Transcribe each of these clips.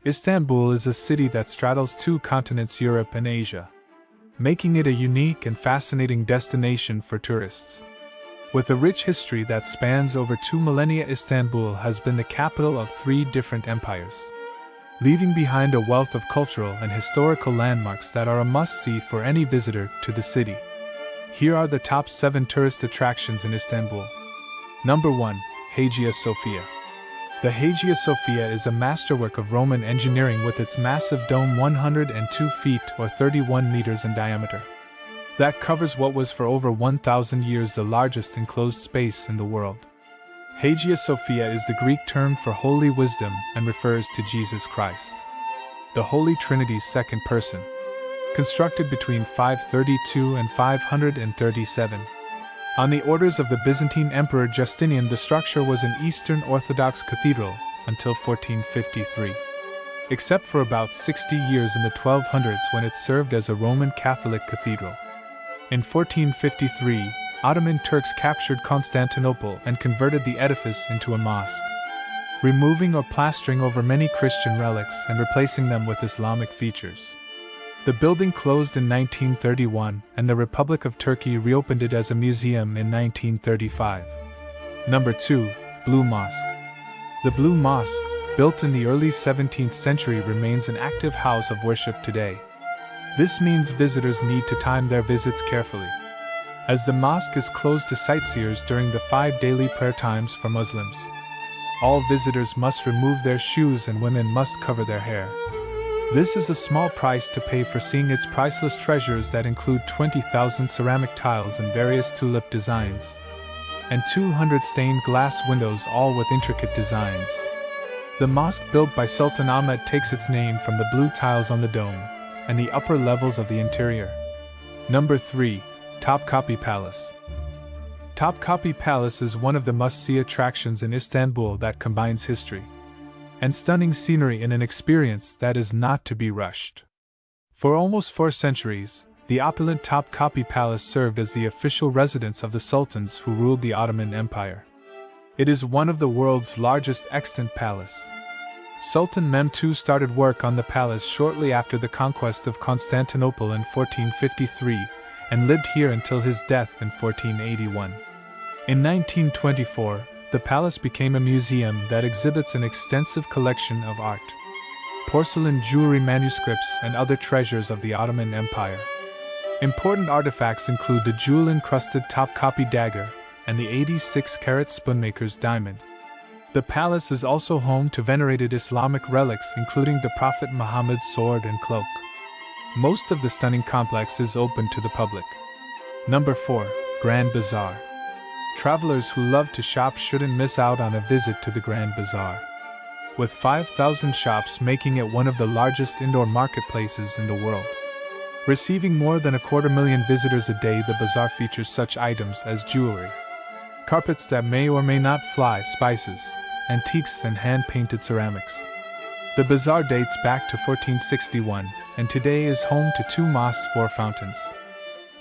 Istanbul is a city that straddles two continents, Europe and Asia, making it a unique and fascinating destination for tourists. With a rich history that spans over 2 millennia, Istanbul has been the capital of 3 different empires, leaving behind a wealth of cultural and historical landmarks that are a must-see for any visitor to the city. Here are the top 7 tourist attractions in Istanbul. Number 1. Hagia Sophia. The Hagia Sophia is a masterwork of Roman engineering with its massive dome 102 feet or 31 meters in diameter. That covers what was for over 1,000 years the largest enclosed space in the world. Hagia Sophia is the Greek term for holy wisdom and refers to Jesus Christ, the Holy Trinity's second person, constructed between 532 and 537. On the orders of the Byzantine Emperor Justinian, the structure was an Eastern Orthodox cathedral until 1453, except for about 60 years in the 1200s when it served as a Roman Catholic cathedral. In 1453, Ottoman Turks captured Constantinople and converted the edifice into a mosque, removing or plastering over many Christian relics and replacing them with Islamic features. The building closed in 1931, and the Republic of Turkey reopened it as a museum in 1935. Number 2. Blue Mosque. The Blue Mosque, built in the early 17th century, remains an active house of worship today. This means visitors need to time their visits carefully, as the mosque is closed to sightseers during the 5 daily prayer times for Muslims. All visitors must remove their shoes and women must cover their hair. This is a small price to pay for seeing its priceless treasures that include 20,000 ceramic tiles in various tulip designs, and 200 stained glass windows, all with intricate designs. The mosque built by Sultan Ahmed takes its name from the blue tiles on the dome and the upper levels of the interior. Number 3. Topkapi Palace. Topkapi Palace is one of the must-see attractions in Istanbul that combines history and stunning scenery in an experience that is not to be rushed. For almost 4 centuries, the opulent Topkapi Palace served as the official residence of the sultans who ruled the Ottoman Empire. It is one of the world's largest extant palace. Sultan Mehmed II started work on the palace shortly after the conquest of Constantinople in 1453 and lived here until his death in 1481. In 1924, the palace became a museum that exhibits an extensive collection of art, porcelain, jewelry, manuscripts, and other treasures of the Ottoman Empire. Important artifacts include the jewel-encrusted Topkapi dagger and the 86-carat spoonmaker's diamond. The palace is also home to venerated Islamic relics, including the Prophet Muhammad's sword and cloak. Most of the stunning complex is open to the public. Number 4. Grand Bazaar. Travelers who love to shop shouldn't miss out on a visit to the Grand Bazaar. With 5,000 shops making it one of the largest indoor marketplaces in the world. Receiving more than 250,000 visitors a day, the bazaar features such items as jewelry, carpets that may or may not fly, spices, antiques, and hand-painted ceramics. The bazaar dates back to 1461, and today is home to 2 mosques, 4 fountains,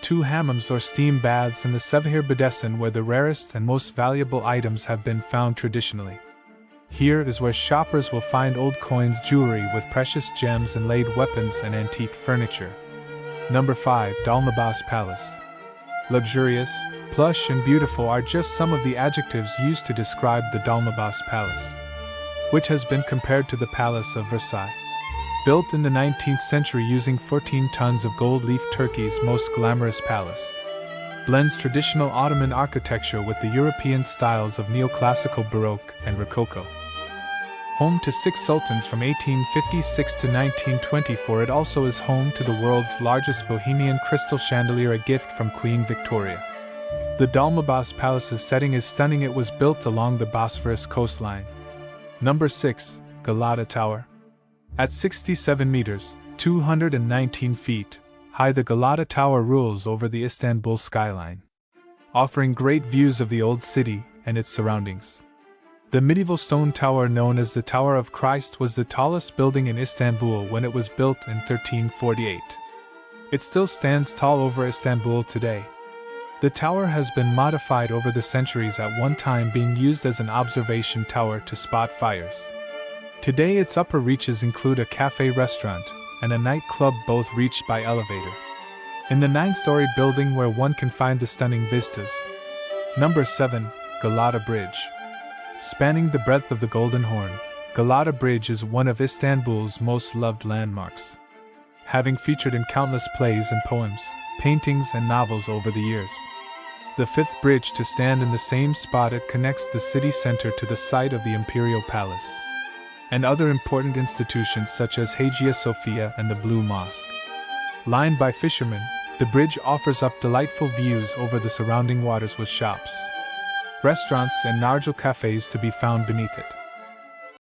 2 hammams or steam baths, and the Sevahir Bedesin, where the rarest and most valuable items have been found traditionally. Here is where shoppers will find old coins, jewelry with precious gems, inlaid weapons, and antique furniture. Number 5. Dolmabahce Palace. Luxurious, plush, and beautiful are just some of the adjectives used to describe the Dolmabahce Palace, which has been compared to the Palace of Versailles. Built in the 19th century using 14 tons of gold leaf, Turkey's most glamorous palace blends traditional Ottoman architecture with the European styles of neoclassical, Baroque, and Rococo. Home to 6 sultans from 1856 to 1924, it also is home to the world's largest Bohemian crystal chandelier, a gift from Queen Victoria. The Dolmabahce Palace's setting is stunning. It was built along the Bosphorus coastline. Number 6. Galata Tower. At 67 meters, 219 feet, high, the Galata Tower rules over the Istanbul skyline, offering great views of the old city and its surroundings. The medieval stone tower known as the Tower of Christ was the tallest building in Istanbul when it was built in 1348. It still stands tall over Istanbul today. The tower has been modified over the centuries, at one time being used as an observation tower to spot fires. Today its upper reaches include a cafe-restaurant and a nightclub, both reached by elevator. In the 9-story building where one can find the stunning vistas. Number 7. Galata Bridge. Spanning the breadth of the Golden Horn, Galata Bridge is one of Istanbul's most loved landmarks. Having featured in countless plays and poems, paintings and novels over the years. The fifth bridge to stand in the same spot, it connects the city center to the site of the Imperial Palace and other important institutions such as Hagia Sophia and the Blue Mosque. Lined by fishermen, the bridge offers up delightful views over the surrounding waters with shops, restaurants and Nargile cafes to be found beneath it.